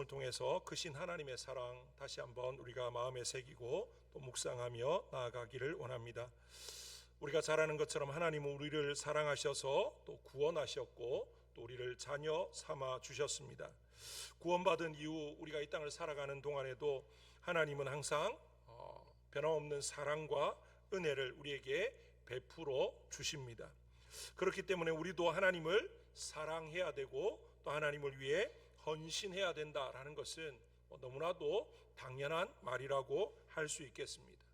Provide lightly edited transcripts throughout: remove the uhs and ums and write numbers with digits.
말씀을 통해서 크신 하나님의 사랑 다시 한번 우리가 마음에 새기고 또 묵상하며 나아가기를 원합니다. 우리가 잘 아는 것처럼 하나님은 우리를 사랑하셔서 또 구원하셨고 또 우리를 자녀 삼아 주셨습니다. 구원받은 이후 우리가 이 땅을 살아가는 동안에도 하나님은 항상 변함없는 사랑과 은혜를 우리에게 베풀어 주십니다. 그렇기 때문에 우리도 하나님을 사랑해야 되고 또 하나님을 위해 헌신해야 된다라는 것은 너무나도 당연한 말이라고 할 수 있겠습니다.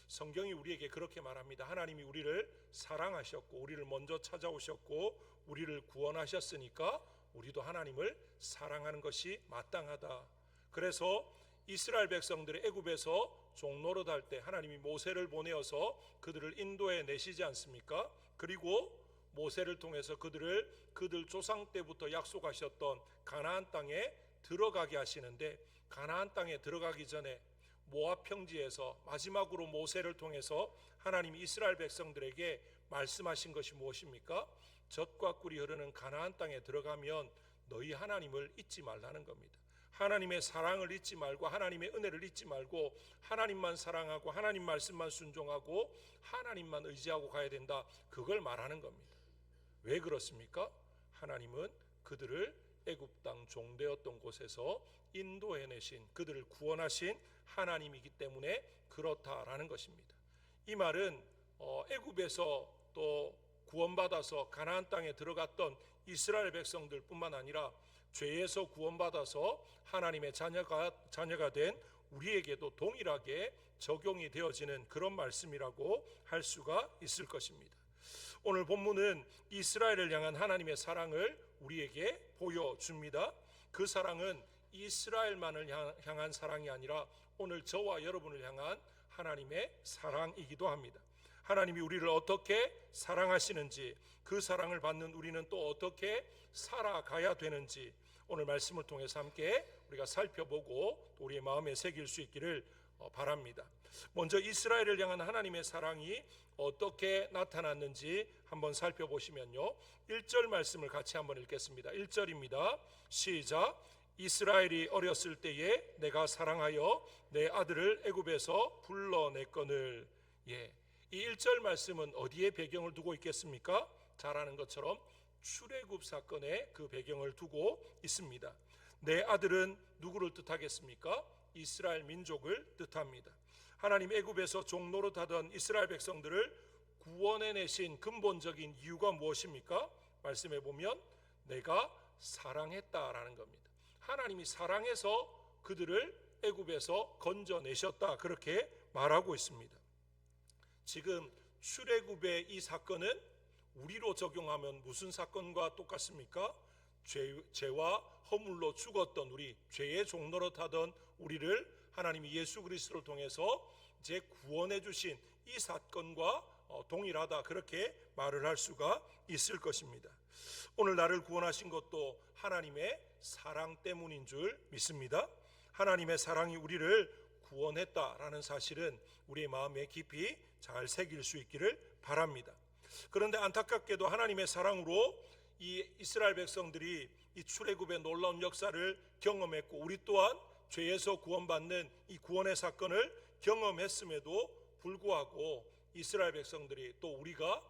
성경이 우리에게 그렇게 말합니다. 하나님이 우리를 사랑하셨고 우리를 먼저 찾아오셨고 우리를 구원하셨으니까 우리도 하나님을 사랑하는 것이 마땅하다. 그래서 이스라엘 백성들의 애굽에서 종노릇할 때 하나님이 모세를 보내어서 그들을 인도해 내시지 않습니까? 그리고 모세를 통해서 그들 조상 때부터 약속하셨던 가나안 땅에 들어가게 하시는데, 가나안 땅에 들어가기 전에 모압 평지에서 마지막으로 모세를 통해서 하나님이 이스라엘 백성들에게 말씀하신 것이 무엇입니까? 젖과 꿀이 흐르는 가나안 땅에 들어가면 너희 하나님을 잊지 말라는 겁니다. 하나님의 사랑을 잊지 말고 하나님의 은혜를 잊지 말고 하나님만 사랑하고 하나님 말씀만 순종하고 하나님만 의지하고 가야 된다. 그걸 말하는 겁니다. 왜 그렇습니까? 하나님은 그들을 애굽 땅 종되었던 곳에서 인도해내신, 그들을 구원하신 하나님이기 때문에 그렇다라는 것입니다. 이 말은 애굽에서 또 구원받아서 가나안 땅에 들어갔던 이스라엘 백성들 뿐만 아니라 죄에서 구원받아서 하나님의 자녀가 된 우리에게도 동일하게 적용이 되어지는 그런 말씀이라고 할 수가 있을 것입니다. 오늘 본문은 이스라엘을 향한 하나님의 사랑을 우리에게 보여줍니다. 그 사랑은 이스라엘만을 향한 사랑이 아니라 오늘 저와 여러분을 향한 하나님의 사랑이기도 합니다. 하나님이 우리를 어떻게 사랑하시는지, 그 사랑을 받는 우리는 또 어떻게 살아가야 되는지 오늘 말씀을 통해서 함께 우리가 살펴보고 또 우리의 마음에 새길 수 있기를 바랍니다. 먼저 이스라엘을 향한 하나님의 사랑이 어떻게 나타났는지 한번 살펴보시면요, 1절 말씀을 같이 한번 읽겠습니다. 1절입니다. 시작. 이스라엘이 어렸을 때에 내가 사랑하여 내 아들을 애굽에서 불러냈거늘. 이 1절 말씀은 어디에 배경을 두고 있겠습니까? 잘 아는 것처럼 출애굽 사건에 그 배경을 두고 있습니다. 내 아들은 누구를 뜻하겠습니까? 이스라엘 민족을 뜻합니다. 하나님 애굽에서 종노릇하던 이스라엘 백성들을 구원해내신 근본적인 이유가 무엇입니까? 말씀해 보면 내가 사랑했다라는 겁니다. 하나님이 사랑해서 그들을 애굽에서 건져내셨다, 그렇게 말하고 있습니다. 지금 출애굽의 이 사건은 우리로 적용하면 무슨 사건과 똑같습니까? 죄와 허물로 죽었던 우리, 죄의 종노릇하던 우리를 하나님이 예수 그리스도를 통해서 이제 구원해 주신 이 사건과 동일하다, 그렇게 말을 할 수가 있을 것입니다. 오늘 나를 구원하신 것도 하나님의 사랑 때문인 줄 믿습니다. 하나님의 사랑이 우리를 구원했다라는 사실은 우리의 마음에 깊이 잘 새길 수 있기를 바랍니다. 그런데 안타깝게도 하나님의 사랑으로 이 이스라엘 백성들이 이 출애굽의 놀라운 역사를 경험했고 우리 또한 죄에서 구원받는 이 구원의 사건을 경험했음에도 불구하고 이스라엘 백성들이 또 우리가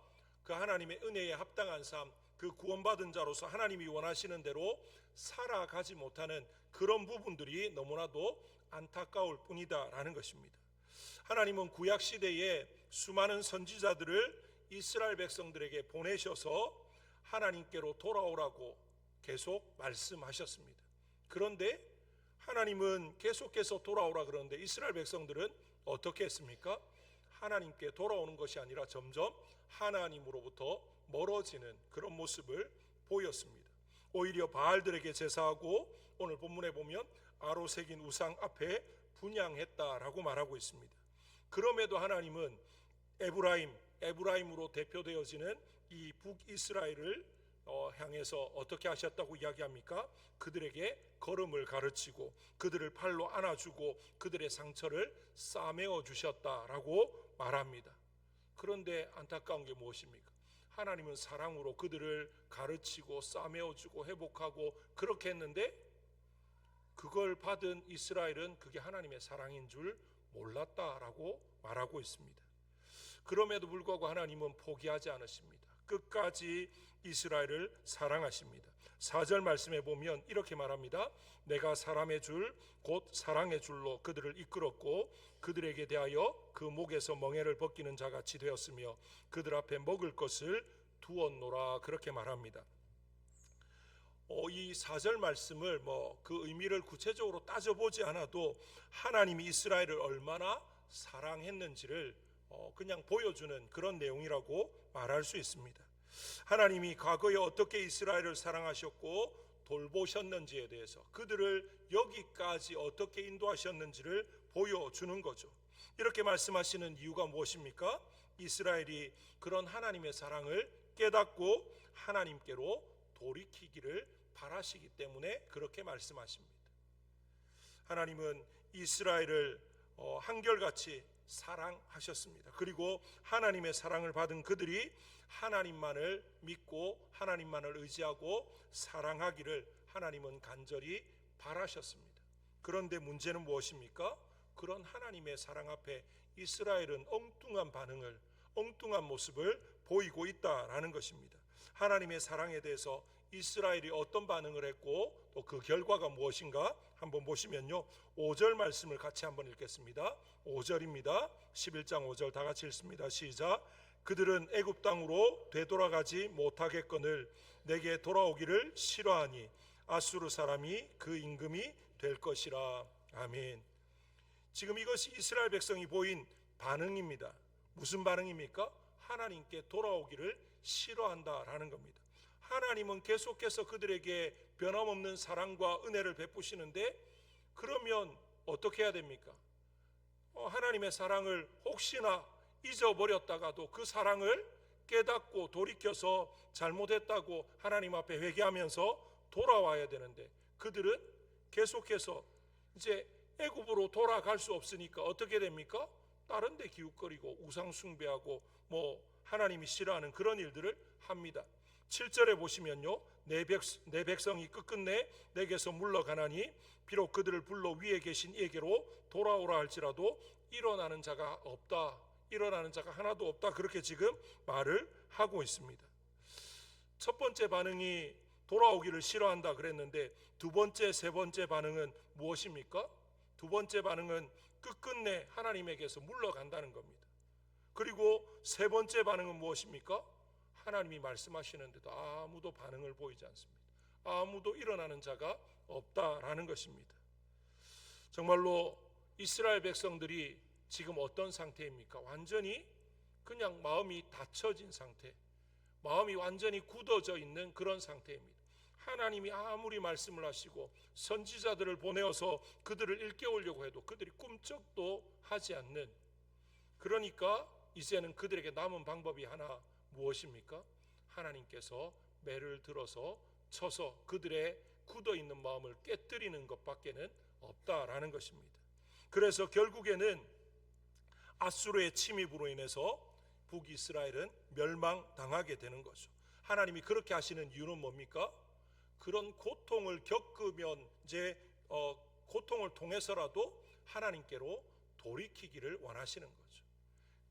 그 하나님의 은혜에 합당한 삶, 그 구원받은 자로서 하나님이 원하시는 대로 살아가지 못하는 그런 부분들이 너무나도 안타까울 뿐이다라는 것입니다. 하나님은 구약시대에 수많은 선지자들을 이스라엘 백성들에게 보내셔서 하나님께로 돌아오라고 계속 말씀하셨습니다. 그런데 하나님은 계속해서 돌아오라 그러는데 이스라엘 백성들은 어떻게 했습니까? 하나님께 돌아오는 것이 아니라 점점 하나님으로부터 멀어지는 그런 모습을 보였습니다. 오히려 바알들에게 제사하고 오늘 본문에 보면 아로 새긴 우상 앞에 분향했다라고 말하고 있습니다. 그럼에도 하나님은 에브라임으로 대표되어지는 이 북이스라엘을 향해서 어떻게 하셨다고 이야기합니까? 그들에게 걸음을 가르치고 그들을 팔로 안아주고 그들의 상처를 싸매어 주셨다라고 말합니다. 그런데 안타까운 게 무엇입니까? 하나님은 사랑으로 그들을 가르치고 싸매어 주고 회복하고 그렇게 했는데 그걸 받은 이스라엘은 그게 하나님의 사랑인 줄 몰랐다라고 말하고 있습니다. 그럼에도 불구하고 하나님은 포기하지 않으십니다. 끝까지 이스라엘을 사랑하십니다. 4절 말씀에 보면 이렇게 말합니다. 내가 사람의 줄 곧 사랑의 줄로 그들을 이끌었고 그들에게 대하여 그 목에서 멍에를 벗기는 자같이 되었으며 그들 앞에 먹을 것을 두었노라. 그렇게 말합니다. 이 4절 말씀을 그 의미를 구체적으로 따져보지 않아도 하나님이 이스라엘을 얼마나 사랑했는지를 그냥 보여주는 그런 내용이라고 말할 수 있습니다. 하나님이 과거에 어떻게 이스라엘을 사랑하셨고 돌보셨는지에 대해서, 그들을 여기까지 어떻게 인도하셨는지를 보여주는 거죠. 이렇게 말씀하시는 이유가 무엇입니까? 이스라엘이 그런 하나님의 사랑을 깨닫고 하나님께로 돌이키기를 바라시기 때문에 그렇게 말씀하십니다. 하나님은 이스라엘을 한결같이 사랑하셨습니다. 그리고 하나님의 사랑을 받은 그들이 하나님만을 믿고 하나님만을 의지하고 사랑하기를 하나님은 간절히 바라셨습니다. 그런데 문제는 무엇입니까? 그런 하나님의 사랑 앞에 이스라엘은 엉뚱한 모습을 보이고 있다라는 것입니다. 하나님의 사랑에 대해서 이스라엘이 어떤 반응을 했고 또 그 결과가 무엇인가 한번 보시면요, 5절 말씀을 같이 한번 읽겠습니다. 5절입니다. 11장 5절 다 같이 읽습니다. 시작. 그들은 애굽 땅으로 되돌아가지 못하겠거늘 내게 돌아오기를 싫어하니 아수르 사람이 그 임금이 될 것이라. 아멘. 지금 이것이 이스라엘 백성이 보인 반응입니다. 무슨 반응입니까? 하나님께 돌아오기를 싫어한다라는 겁니다. 하나님은 계속해서 그들에게 변함없는 사랑과 은혜를 베푸시는데 그러면 어떻게 해야 됩니까? 하나님의 사랑을 혹시나 잊어버렸다가도 그 사랑을 깨닫고 돌이켜서 잘못했다고 하나님 앞에 회개하면서 돌아와야 되는데 그들은 계속해서 이제 애굽으로 돌아갈 수 없으니까 어떻게 됩니까? 다른 데 기웃거리고 우상 숭배하고 하나님이 싫어하는 그런 일들을 합니다. 7절에 보시면요, 내 백성이 끝끝내 내게서 물러가나니 비록 그들을 불러 위에 계신 이에게로 돌아오라 할지라도 일어나는 자가 없다, 일어나는 자가 하나도 없다, 그렇게 지금 말을 하고 있습니다. 첫 번째 반응이 돌아오기를 싫어한다 그랬는데 두 번째, 세 번째 반응은 무엇입니까? 두 번째 반응은 끝끝내 하나님에게서 물러간다는 겁니다. 그리고 세 번째 반응은 무엇입니까? 하나님이 말씀하시는데도 아무도 반응을 보이지 않습니다. 아무도 일어나는 자가 없다라는 것입니다. 정말로 이스라엘 백성들이 지금 어떤 상태입니까? 완전히 그냥 마음이 닫혀진 상태, 마음이 완전히 굳어져 있는 그런 상태입니다. 하나님이 아무리 말씀을 하시고 선지자들을 보내어서 그들을 일깨우려고 해도 그들이 꿈쩍도 하지 않는, 그러니까 이제는 그들에게 남은 방법이 하나, 무엇입니까? 하나님께서 매를 들어서 쳐서 그들의 굳어있는 마음을 깨뜨리는 것밖에는 없다라는 것입니다. 그래서 결국에는 아수르의 침입으로 인해서 북이스라엘은 멸망당하게 되는 거죠. 하나님이 그렇게 하시는 이유는 뭡니까? 그런 고통을 겪으면 이제 고통을 통해서라도 하나님께로 돌이키기를 원하시는 거죠.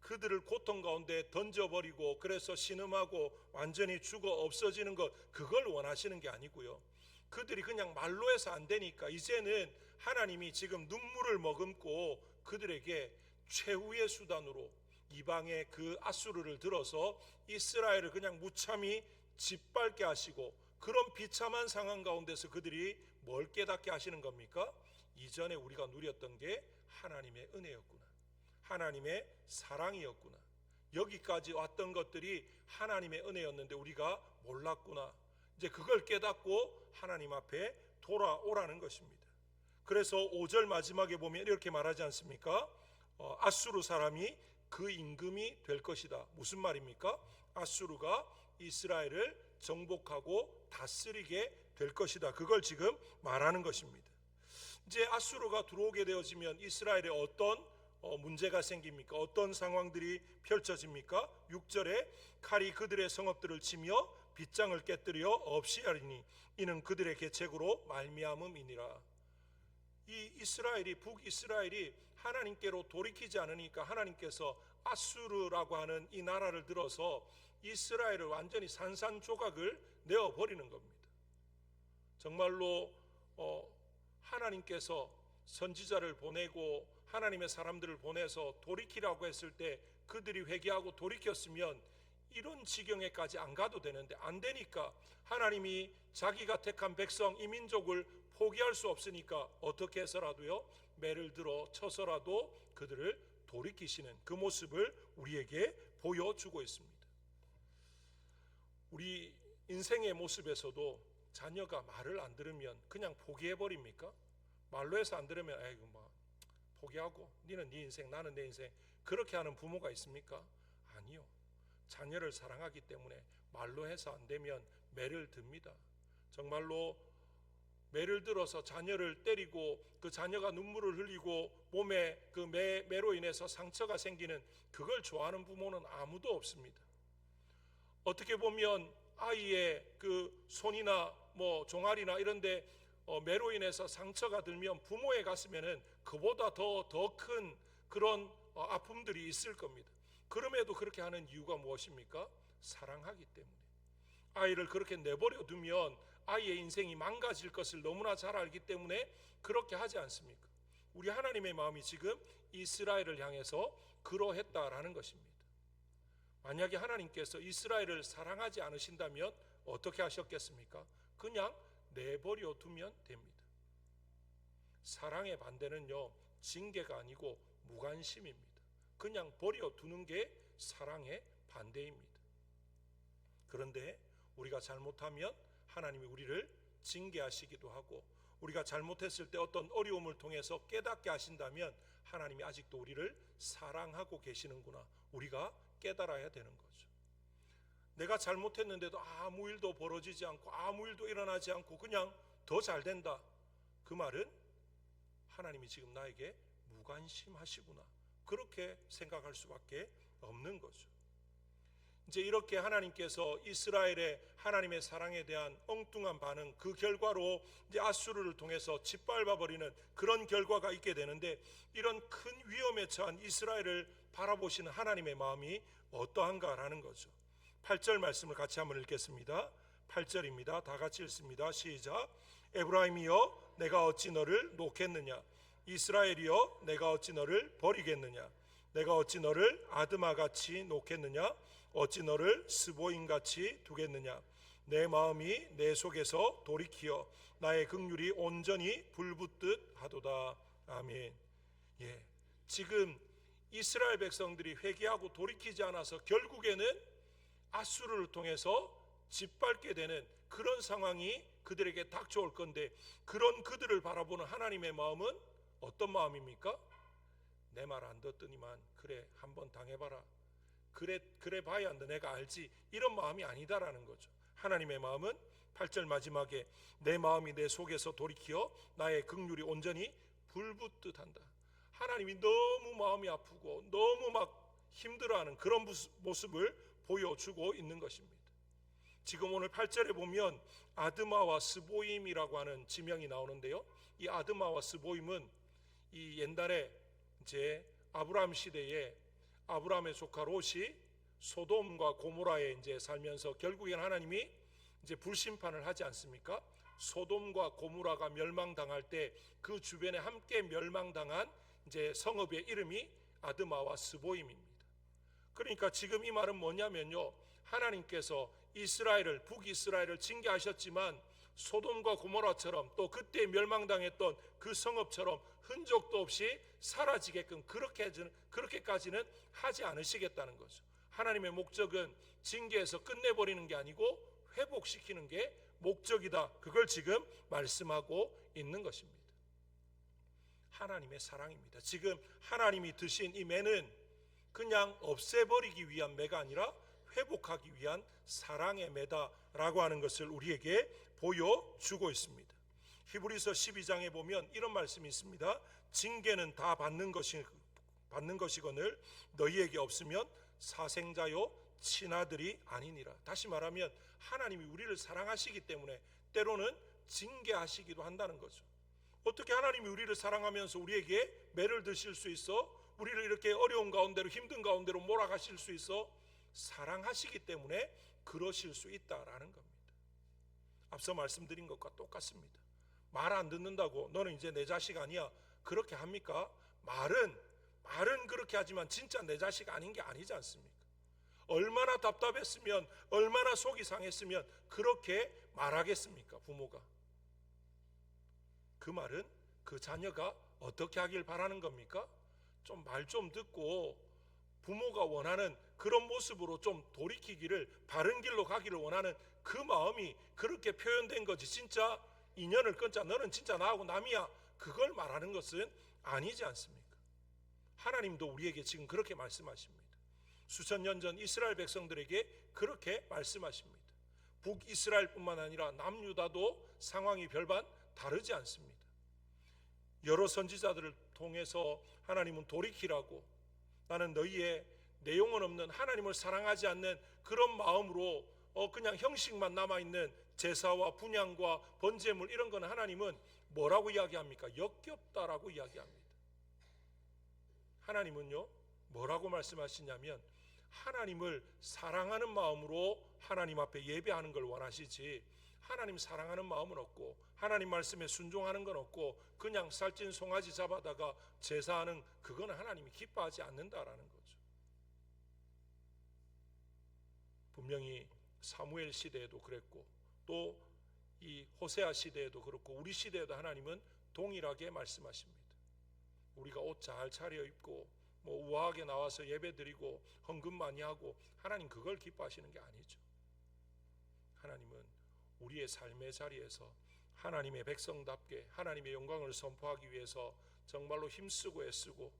그들을 고통 가운데 던져버리고 그래서 신음하고 완전히 죽어 없어지는 것, 그걸 원하시는 게 아니고요. 그들이 그냥 말로 해서 안 되니까 이제는 하나님이 지금 눈물을 머금고 그들에게 최후의 수단으로 이방의 그 아수르를 들어서 이스라엘을 그냥 무참히 짓밟게 하시고, 그런 비참한 상황 가운데서 그들이 뭘 깨닫게 하시는 겁니까? 이전에 우리가 누렸던 게 하나님의 은혜였구나, 하나님의 사랑이었구나, 여기까지 왔던 것들이 하나님의 은혜였는데 우리가 몰랐구나, 이제 그걸 깨닫고 하나님 앞에 돌아오라는 것입니다. 그래서 5절 마지막에 보면 이렇게 말하지 않습니까? 아수르 사람이 그 임금이 될 것이다. 무슨 말입니까? 아수르가 이스라엘을 정복하고 다스리게 될 것이다. 그걸 지금 말하는 것입니다. 이제 아수르가 들어오게 되어지면 이스라엘에 어떤 문제가 생깁니까? 어떤 상황들이 펼쳐집니까? 6절에 칼이 그들의 성읍들을 치며 빗장을 깨뜨려 없이 하리니 이는 그들의 계책으로 말미암음이니라. 북이스라엘이 하나님께로 돌이키지 않으니까 하나님께서 아수르라고 하는 이 나라를 들어서 이스라엘을 완전히 산산조각을 내어버리는 겁니다. 정말로 하나님께서 선지자를 보내고 하나님의 사람들을 보내서 돌이키라고 했을 때 그들이 회개하고 돌이켰으면 이런 지경에까지 안 가도 되는데 안 되니까 하나님이 자기가 택한 백성 이 민족을 포기할 수 없으니까 어떻게 해서라도요 매를 들어 쳐서라도 그들을 돌이키시는 그 모습을 우리에게 보여주고 있습니다. 우리 인생의 모습에서도 자녀가 말을 안 들으면 그냥 포기해버립니까? 말로 해서 안 들으면 아이고 뭐 포기하고 너는 네 인생 나는 내 인생 그렇게 하는 부모가 있습니까? 아니요. 자녀를 사랑하기 때문에 말로 해서 안 되면 매를 듭니다. 정말로 매를 들어서 자녀를 때리고 그 자녀가 눈물을 흘리고 몸에 그 매로 인해서 상처가 생기는 그걸 좋아하는 부모는 아무도 없습니다. 어떻게 보면 아이의 그 손이나 뭐 종아리나 이런데 매로 인해서 상처가 들면 부모의 가슴에는 그보다 더 큰 그런 아픔들이 있을 겁니다. 그럼에도 그렇게 하는 이유가 무엇입니까? 사랑하기 때문에. 아이를 그렇게 내버려 두면 아이의 인생이 망가질 것을 너무나 잘 알기 때문에 그렇게 하지 않습니까? 우리 하나님의 마음이 지금 이스라엘을 향해서 그러했다라는 것입니다. 만약에 하나님께서 이스라엘을 사랑하지 않으신다면 어떻게 하셨겠습니까? 그냥 내버려 두면 됩니다. 사랑의 반대는요 징계가 아니고 무관심입니다. 그냥 버려두는 게 사랑의 반대입니다. 그런데 우리가 잘못하면 하나님이 우리를 징계하시기도 하고 우리가 잘못했을 때 어떤 어려움을 통해서 깨닫게 하신다면 하나님이 아직도 우리를 사랑하고 계시는구나 우리가 깨달아야 되는 거죠. 내가 잘못했는데도 아무 일도 벌어지지 않고 아무 일도 일어나지 않고 그냥 더 잘 된다. 그 말은 하나님이 지금 나에게 무관심하시구나 그렇게 생각할 수밖에 없는 거죠. 이제 이렇게 하나님께서 이스라엘의 하나님의 사랑에 대한 엉뚱한 반응 그 결과로 이제 아수르를 통해서 짓밟아버리는 그런 결과가 있게 되는데 이런 큰 위험에 처한 이스라엘을 바라보시는 하나님의 마음이 어떠한가라는 거죠. 8절 말씀을 같이 한번 읽겠습니다. 8절입니다. 다 같이 읽습니다. 시작. 에브라임이여 내가 어찌 너를 놓겠느냐 이스라엘이여 내가 어찌 너를 버리겠느냐 내가 어찌 너를 아드마같이 놓겠느냐 어찌 너를 스보임같이 두겠느냐 내 마음이 내 속에서 돌이키어 나의 긍휼이 온전히 불붙듯 하도다. 아멘. 예, 지금 이스라엘 백성들이 회개하고 돌이키지 않아서 결국에는 아수르를 통해서 짓밟게 되는 그런 상황이 그들에게 닥쳐올 건데 그런 그들을 바라보는 하나님의 마음은 어떤 마음입니까? 내 말 안 듣더니만 그래 한번 당해봐라 그래 봐야 한다 내가 알지 이런 마음이 아니다라는 거죠. 하나님의 마음은 8절 마지막에 내 마음이 내 속에서 돌이키어 나의 긍휼이 온전히 불붙듯 한다. 하나님이 너무 마음이 아프고 너무 막 힘들어하는 그런 모습을 보여주고 있는 것입니다. 지금 오늘 8절에 보면 아드마와 스보임이라고 하는 지명이 나오는데요. 이 아드마와 스보임은 이 옛날에 이제 아브라함 시대에 아브라함의 조카 롯이 소돔과 고모라에 이제 살면서 결국엔 하나님이 이제 불심판을 하지 않습니까? 소돔과 고모라가 멸망당할 때 그 주변에 함께 멸망당한 이제 성읍의 이름이 아드마와 스보임입니다. 그러니까 지금 이 말은 뭐냐면요. 하나님께서 이스라엘을 북이스라엘을 징계하셨지만 소돔과 고모라처럼 또 그때 멸망당했던 그 성읍처럼 흔적도 없이 사라지게끔 그렇게까지는 하지 않으시겠다는 거죠. 하나님의 목적은 징계에서 끝내버리는 게 아니고 회복시키는 게 목적이다. 그걸 지금 말씀하고 있는 것입니다. 하나님의 사랑입니다. 지금 하나님이 드신 이 매는 그냥 없애버리기 위한 매가 아니라 회복하기 위한 사랑의 매다라고 하는 것을 우리에게 보여주고 있습니다. 히브리서 12장에 보면 이런 말씀이 있습니다. 징계는 다 받는 것이거늘 너희에게 없으면 사생자요 친아들이 아니니라. 다시 말하면 하나님이 우리를 사랑하시기 때문에 때로는 징계하시기도 한다는 거죠. 어떻게 하나님이 우리를 사랑하면서 우리에게 매를 드실 수 있어? 우리를 이렇게 어려운 가운데로, 힘든 가운데로 몰아가실 수 있어? 사랑하시기 때문에 그러실 수 있다라는 겁니다. 앞서 말씀드린 것과 똑같습니다. 말 안 듣는다고 너는 이제 내 자식 아니야, 그렇게 합니까? 말은 그렇게 하지만 진짜 내 자식 아닌 게 아니지 않습니까? 얼마나 답답했으면, 얼마나 속이 상했으면 그렇게 말하겠습니까? 부모가. 그 말은 그 자녀가 어떻게 하길 바라는 겁니까? 좀 말 좀 듣고 부모가 원하는 그런 모습으로 좀 돌이키기를, 바른 길로 가기를 원하는 그 마음이 그렇게 표현된 거지, 진짜 인연을 끊자, 너는 진짜 나하고 남이야, 그걸 말하는 것은 아니지 않습니까? 하나님도 우리에게 지금 그렇게 말씀하십니다. 수천 년 전 이스라엘 백성들에게 그렇게 말씀하십니다. 북이스라엘뿐만 아니라 남유다도 상황이 별반 다르지 않습니다. 여러 선지자들을 통해서 하나님은 돌이키라고, 나는 너희의 내용은 없는, 하나님을 사랑하지 않는 그런 마음으로 그냥 형식만 남아있는 제사와 분향과 번제물, 이런 거는 하나님은 뭐라고 이야기합니까? 역겹다라고 이야기합니다. 하나님은요, 뭐라고 말씀하시냐면 하나님을 사랑하는 마음으로 하나님 앞에 예배하는 걸 원하시지, 하나님 사랑하는 마음은 없고 하나님 말씀에 순종하는 건 없고 그냥 살찐 송아지 잡아다가 제사하는, 그거는 하나님이 기뻐하지 않는다라는 거죠. 분명히 사무엘 시대에도 그랬고 또 이 호세아 시대에도 그렇고 우리 시대에도 하나님은 동일하게 말씀하십니다. 우리가 옷 잘 차려입고 뭐 우아하게 나와서 예배드리고 헌금 많이 하고, 하나님 그걸 기뻐하시는 게 아니죠. 하나님은 우리의 삶의 자리에서 하나님의 백성답게 하나님의 영광을 선포하기 위해서 정말로 힘쓰고 애쓰고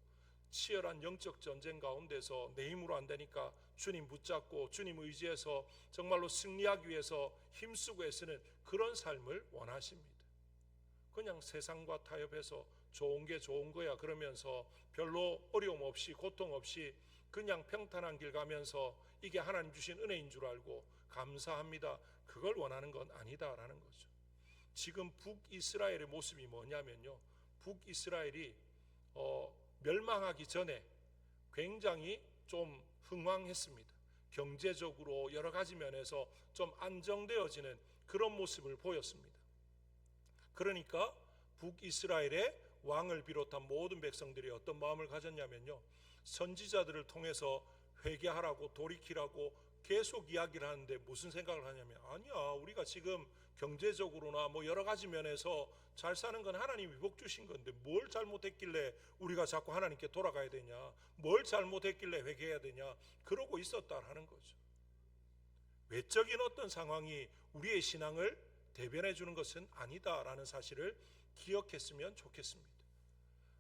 치열한 영적 전쟁 가운데서 내 힘으로 안 되니까 주님 붙잡고 주님 의지해서 정말로 승리하기 위해서 힘쓰고 애쓰는 그런 삶을 원하십니다. 그냥 세상과 타협해서 좋은 게 좋은 거야 그러면서 별로 어려움 없이 고통 없이 그냥 평탄한 길 가면서 이게 하나님 주신 은혜인 줄 알고 감사합니다, 그걸 원하는 건 아니다라는 거죠. 지금 북이스라엘의 모습이 뭐냐면요, 북이스라엘이 멸망하기 전에 굉장히 좀 흥왕했습니다. 경제적으로 여러 가지 면에서 좀 안정되어지는 그런 모습을 보였습니다. 그러니까 북이스라엘의 왕을 비롯한 모든 백성들이 어떤 마음을 가졌냐면요, 선지자들을 통해서 회개하라고 돌이키라고 계속 이야기를 하는데 무슨 생각을 하냐면, 아니야, 우리가 지금 경제적으로나 뭐 여러 가지 면에서 잘 사는 건 하나님이 복 주신 건데 뭘 잘못했길래 우리가 자꾸 하나님께 돌아가야 되냐, 뭘 잘못했길래 회개해야 되냐, 그러고 있었다라는 거죠. 외적인 어떤 상황이 우리의 신앙을 대변해 주는 것은 아니다라는 사실을 기억했으면 좋겠습니다.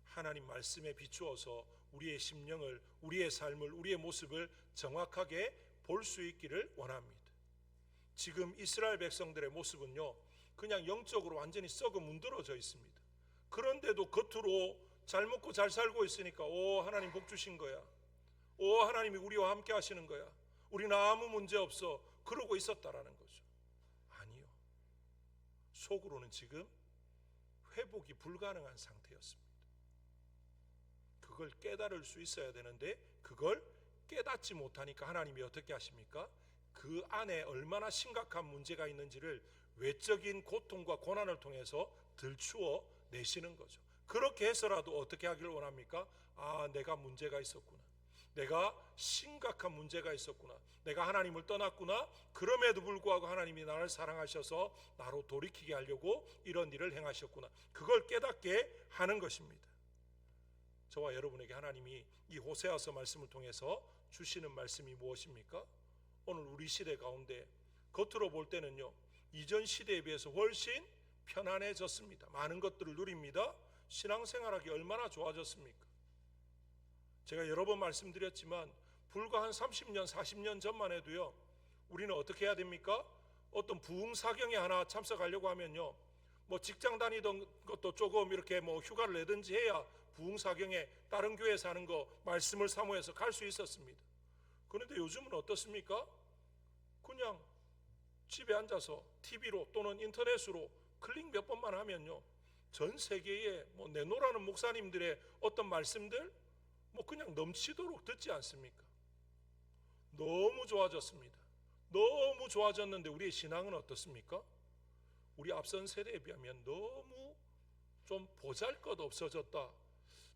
하나님 말씀에 비추어서 우리의 심령을, 우리의 삶을, 우리의 모습을 정확하게 볼 수 있기를 원합니다. 지금 이스라엘 백성들의 모습은요, 그냥 영적으로 완전히 썩어 문드러져 있습니다. 그런데도 겉으로 잘 먹고 잘 살고 있으니까 오, 하나님 복 주신 거야, 오, 하나님이 우리와 함께 하시는 거야, 우리는 아무 문제 없어, 그러고 있었다라는 거죠. 아니요, 속으로는 지금 회복이 불가능한 상태였습니다. 그걸 깨달을 수 있어야 되는데 그걸 깨닫지 못하니까 하나님이 어떻게 하십니까? 그 안에 얼마나 심각한 문제가 있는지를 외적인 고통과 고난을 통해서 들추어 내시는 거죠. 그렇게 해서라도 어떻게 하기를 원합니까? 아, 내가 문제가 있었구나, 내가 심각한 문제가 있었구나, 내가 하나님을 떠났구나, 그럼에도 불구하고 하나님이 나를 사랑하셔서 나로 돌이키게 하려고 이런 일을 행하셨구나, 그걸 깨닫게 하는 것입니다. 저와 여러분에게 하나님이 이 호세아서 말씀을 통해서 주시는 말씀이 무엇입니까? 오늘 우리 시대 가운데 겉으로 볼 때는요, 이전 시대에 비해서 훨씬 편안해졌습니다. 많은 것들을 누립니다. 신앙생활하기 얼마나 좋아졌습니까? 제가 여러 번 말씀드렸지만 불과 한 30년 40년 전만 해도요, 우리는 어떻게 해야 됩니까? 어떤 부흥사경에 하나 참석하려고 하면요, 뭐 직장 다니던 것도 조금 이렇게 뭐 휴가를 내든지 해야 부흥사경에 다른 교회 사는 거 말씀을 사모해서 갈 수 있었습니다. 그런데 요즘은 어떻습니까? 그냥 집에 앉아서 TV로 또는 인터넷으로 클릭 몇 번만 하면요, 전 세계에 내노라는 목사님들의 어떤 말씀들 그냥 넘치도록 듣지 않습니까? 너무 좋아졌습니다. 너무 좋아졌는데 우리의 신앙은 어떻습니까? 우리 앞선 세대에 비하면 너무 좀 보잘것 없어졌다.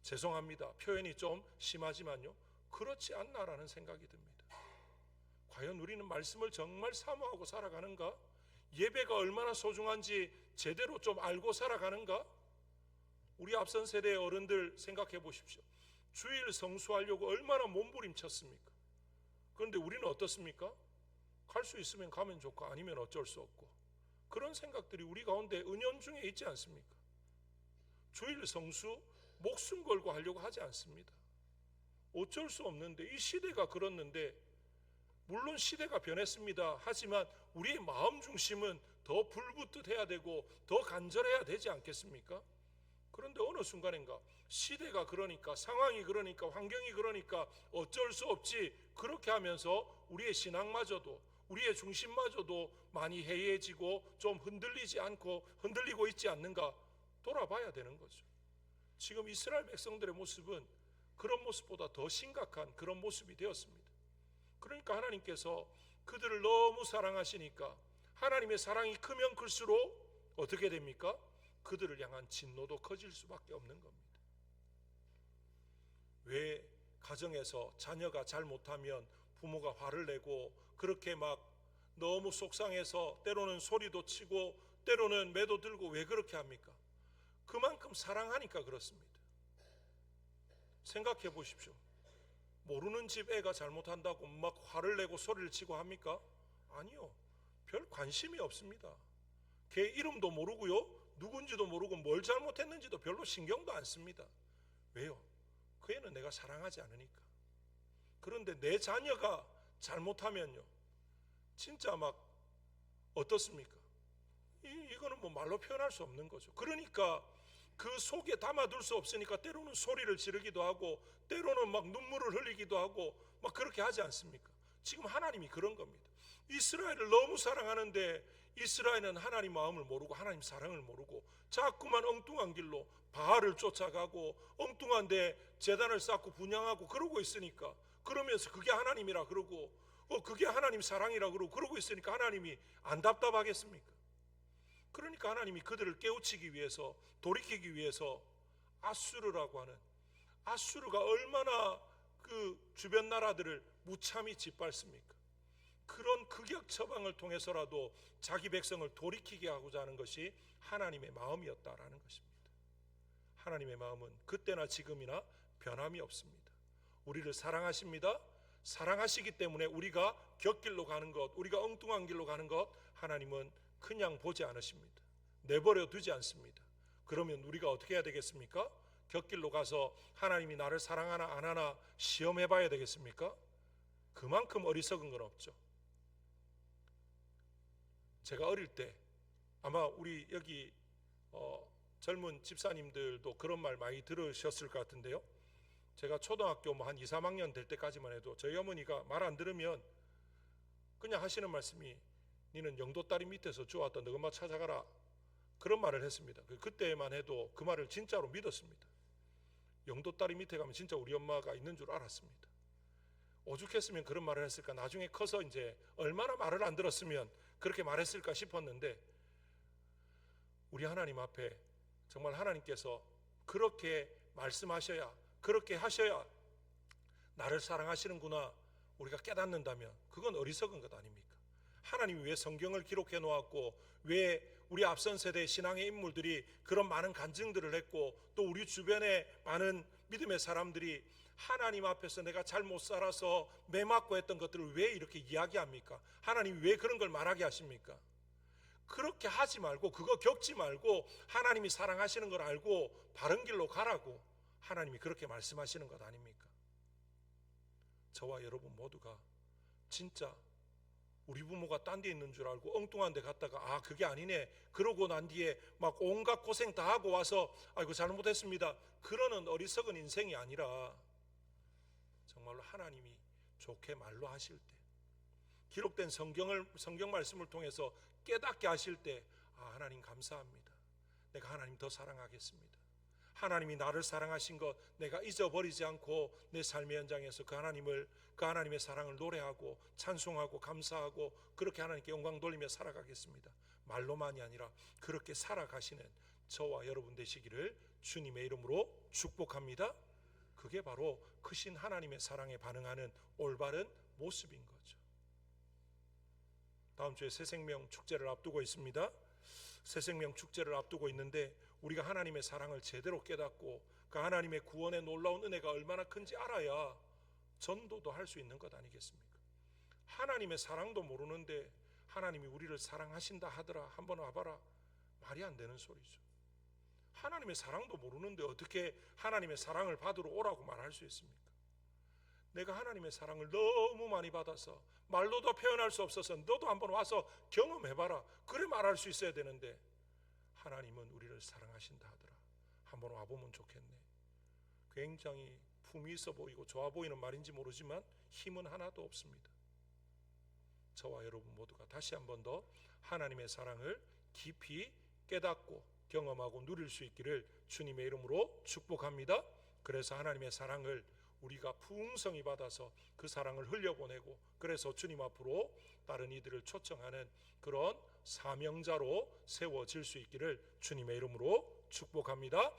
죄송합니다. 표현이 좀 심하지만요. 그렇지 않나라는 생각이 듭니다. 과연 우리는 말씀을 정말 사모하고 살아가는가? 예배가 얼마나 소중한지 제대로 좀 알고 살아가는가? 우리 앞선 세대의 어른들 생각해 보십시오. 주일 성수하려고 얼마나 몸부림쳤습니까? 그런데 우리는 어떻습니까? 갈 수 있으면 가면 좋고 아니면 어쩔 수 없고, 그런 생각들이 우리 가운데 은연중에 있지 않습니까? 주일 성수 목숨 걸고 하려고 하지 않습니다. 어쩔 수 없는데, 이 시대가 그렇는데, 물론 시대가 변했습니다. 하지만 우리의 마음 중심은 더 불붙듯해야 되고 더 간절해야 되지 않겠습니까? 그런데 어느 순간인가 시대가 그러니까, 상황이 그러니까, 환경이 그러니까 어쩔 수 없지, 그렇게 하면서 우리의 신앙마저도, 우리의 중심마저도 많이 해이해지고 좀 흔들리고 있지 않는가 돌아봐야 되는 거죠. 지금 이스라엘 백성들의 모습은 그런 모습보다 더 심각한 그런 모습이 되었습니다. 그러니까 하나님께서 그들을 너무 사랑하시니까, 하나님의 사랑이 크면 클수록 어떻게 됩니까? 그들을 향한 진노도 커질 수밖에 없는 겁니다. 왜 가정에서 자녀가 잘못하면 부모가 화를 내고 그렇게 막 너무 속상해서 때로는 소리도 치고 때로는 매도 들고 왜 그렇게 합니까? 그만큼 사랑하니까 그렇습니다. 생각해 보십시오. 모르는 집 애가 잘못한다고 막 화를 내고 소리를 치고 합니까? 아니요. 별 관심이 없습니다. 걔 이름도 모르고요, 누군지도 모르고 뭘 잘못했는지도 별로 신경도 안 씁니다. 왜요? 그 애는 내가 사랑하지 않으니까. 그런데 내 자녀가 잘못하면요, 진짜 막 어떻습니까? 이거는 말로 표현할 수 없는 거죠. 그러니까 그 속에 담아둘 수 없으니까 때로는 소리를 지르기도 하고 때로는 막 눈물을 흘리기도 하고 막 그렇게 하지 않습니까? 지금 하나님이 그런 겁니다. 이스라엘을 너무 사랑하는데 이스라엘은 하나님 마음을 모르고 하나님 사랑을 모르고 자꾸만 엉뚱한 길로 바알을 쫓아가고 엉뚱한 데 제단을 쌓고 분향하고 그러고 있으니까, 그러면서 그게 하나님이라 그러고 그게 하나님 사랑이라 그러고 있으니까 하나님이 안 답답하겠습니까? 그러니까 하나님이 그들을 깨우치기 위해서, 돌이키기 위해서 아수르라고 하는, 아수르가 얼마나 그 주변 나라들을 무참히 짓밟습니까? 그런 극약 처방을 통해서라도 자기 백성을 돌이키게 하고자 하는 것이 하나님의 마음이었다라는 것입니다. 하나님의 마음은 그때나 지금이나 변함이 없습니다. 우리를 사랑하십니다. 사랑하시기 때문에 우리가 곁길로 가는 것, 우리가 엉뚱한 길로 가는 것 하나님은 그냥 보지 않으십니다. 내버려 두지 않습니다. 그러면 우리가 어떻게 해야 되겠습니까? 곁길로 가서 하나님이 나를 사랑하나 안 하나 시험해 봐야 되겠습니까? 그만큼 어리석은 건 없죠. 제가 어릴 때, 아마 우리 여기 젊은 집사님들도 그런 말 많이 들으셨을 것 같은데요, 제가 초등학교 한 2, 3학년 될 때까지만 해도 저희 어머니가 말 안 들으면 그냥 하시는 말씀이, 니는 영도다리 밑에서 주웠다, 너 엄마 찾아가라, 그런 말을 했습니다. 그때만 해도 그 말을 진짜로 믿었습니다. 영도다리 밑에 가면 진짜 우리 엄마가 있는 줄 알았습니다. 오죽했으면 그런 말을 했을까. 나중에 커서 이제 얼마나 말을 안 들었으면 그렇게 말했을까 싶었는데, 우리 하나님 앞에 정말 하나님께서 그렇게 말씀하셔야, 그렇게 하셔야 나를 사랑하시는구나 우리가 깨닫는다면 그건 어리석은 것 아닙니까? 하나님이 왜 성경을 기록해 놓았고, 왜 우리 앞선 세대의 신앙의 인물들이 그런 많은 간증들을 했고, 또 우리 주변에 많은 믿음의 사람들이 하나님 앞에서 내가 잘못 살아서 매맞고 했던 것들을 왜 이렇게 이야기합니까? 하나님이 왜 그런 걸 말하게 하십니까? 그렇게 하지 말고, 그거 겪지 말고 하나님이 사랑하시는 걸 알고 바른 길로 가라고 하나님이 그렇게 말씀하시는 것 아닙니까? 저와 여러분 모두가 진짜 우리 부모가 딴 데 있는 줄 알고 엉뚱한 데 갔다가 그게 아니네 그러고 난 뒤에 막 온갖 고생 다 하고 와서 아이고 잘못했습니다, 그러는 어리석은 인생이 아니라 정말로 하나님이 좋게 말로 하실 때, 기록된 성경 말씀을 통해서 깨닫게 하실 때, 하나님 감사합니다, 내가 하나님 더 사랑하겠습니다. 하나님이 나를 사랑하신 것 내가 잊어버리지 않고 내 삶의 현장에서 그 하나님의 사랑을 노래하고 찬송하고 감사하고 그렇게 하나님께 영광 돌리며 살아가겠습니다. 말로만이 아니라 그렇게 살아가시는 저와 여러분 되시기를 주님의 이름으로 축복합니다. 그게 바로 크신 하나님의 사랑에 반응하는 올바른 모습인 거죠. 다음 주에 새생명 축제를 앞두고 있습니다. 새생명 축제를 앞두고 있는데 우리가 하나님의 사랑을 제대로 깨닫고 그 하나님의 구원의 놀라운 은혜가 얼마나 큰지 알아야 전도도 할 수 있는 것 아니겠습니까? 하나님의 사랑도 모르는데 하나님이 우리를 사랑하신다 하더라 한번 와봐라, 말이 안 되는 소리죠. 하나님의 사랑도 모르는데 어떻게 하나님의 사랑을 받으러 오라고 말할 수 있습니까? 내가 하나님의 사랑을 너무 많이 받아서 말로도 표현할 수 없어서 너도 한번 와서 경험해봐라, 그래 말할 수 있어야 되는데 하나님은 우리를 사랑하신다 하더라, 한번 와보면 좋겠네. 굉장히 품이 있어 보이고 좋아 보이는 말인지 모르지만 힘은 하나도 없습니다. 저와 여러분 모두가 다시 한번 더 하나님의 사랑을 깊이 깨닫고 경험하고 누릴 수 있기를 주님의 이름으로 축복합니다. 그래서 하나님의 사랑을 우리가 풍성히 받아서 그 사랑을 흘려보내고 그래서 주님 앞으로 다른 이들을 초청하는 그런 사명자로 세워질 수 있기를 주님의 이름으로 축복합니다.